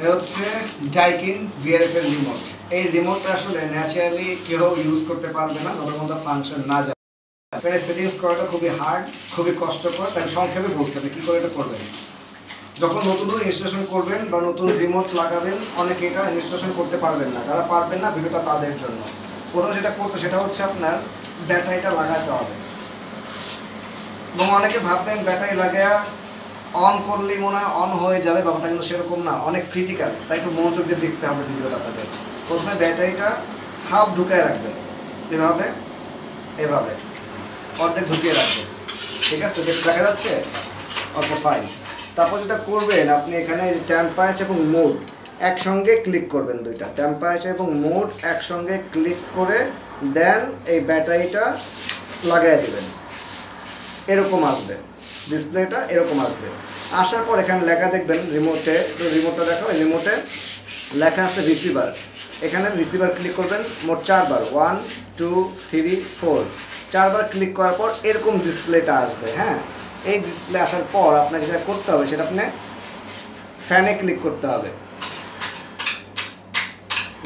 এ হচ্ছে Daikin VRF এর remote. এই রিমোটটা আসলে ন্যাচারালি কেউ ইউজ করতে পারবে না যতক্ষণ মধ্যে ফাংশন না যায়। সেটিংস করাটা খুবই হার্ড, খুবই কষ্টকর। তাই সংক্ষেপে বলছি আপনি কী করে এটা করবেন। যখন নতুন ইনস্টলেশন করবেন বা নতুন রিমোট লাগাবেন, অনেকে এটা ইনস্টলেশন করতে পারবেন না। যারা পারবেন না, ভিডিওটা তাদের জন্য। প্রথমে যেটা করতে সেটা হচ্ছে আপনার ব্যাটারিটা লাগাতে হবে। এবং অনেকে ভাববেন ব্যাটারি লাগায়া অন করলেই মনে হয় অন হয়ে যাবে, ব্যাপারটা কিন্তু সেরকম না, অনেক ক্রিটিক্যাল। তাই একটু মনোযোগ দিয়ে দেখতে হবে ভিডিওটা আপনাদের। প্রথমে ব্যাটারিটা হাফ ঢুকায় রাখবেন, এভাবে এভাবে অর্ধেক ঢুকিয়ে রাখবেন। ঠিক আছে, দেখা যাচ্ছে? ওকে, ফাইন। তারপর যেটা করবেন, আপনি এখানে টেম্পারেচার এবং মোড একসঙ্গে ক্লিক করবেন। দুইটা টেম্পারেচার এবং মোড একসঙ্গে ক্লিক করে দেন এই ব্যাটারিটা লাগাই দেবেন। এরকম আসবে ডিসপ্লেটা, এরকম আসবে। আসার পর এখানে লেখা দেখবেন রিমোটে, রিমোটটা দেখো, রিমোটে লেখা আছে রিসিভার। এখানে রিসিভার ক্লিক করবেন মোট 4 বার, 1 2 3 4, 4 বার ক্লিক করার পর এরকম ডিসপ্লেটা আসবে। হ্যাঁ, এই ডিসপ্লে আসার পর আপনাকে যেটা করতে হবে সেটা আপনি ফ্যানে ক্লিক করতে হবে।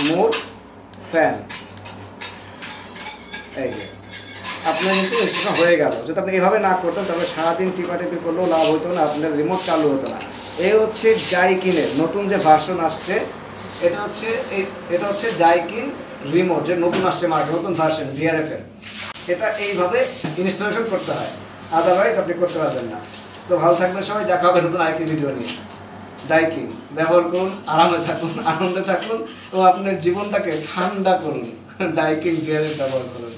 মোড ফ্যান, এই যে আপনার কিন্তু ইনস্টলেশন হয়ে গেল। যদি আপনি এভাবে না করতেন তাহলে সারাদিন টিপাটিপি করলেও লাভ হতো না, আপনার রিমোট চালু হতো না। এই হচ্ছে ডাইকিনের নতুন যে ভার্সন আসছে, এটা হচ্ছে ডাইকিন রিমোট, যে নতুন আসছে মার্কেট, নতুন ভার্সন ভিআরএফ এর। এটা এইভাবে ইনস্টলেশন করতে হয়, আদারওয়াইজ আপনি করতে পারবেন না। তো ভালো থাকবেন সবাই, দেখা হবে নতুন আরেকটি ভিডিও নিয়ে। ডাইকিন ব্যবহার করুন, আরামে থাকুন, আনন্দে থাকুন এবং আপনার জীবনটাকে ঠান্ডা করুন। ডাইকিন ভিআরএফ ব্যবহার করুন।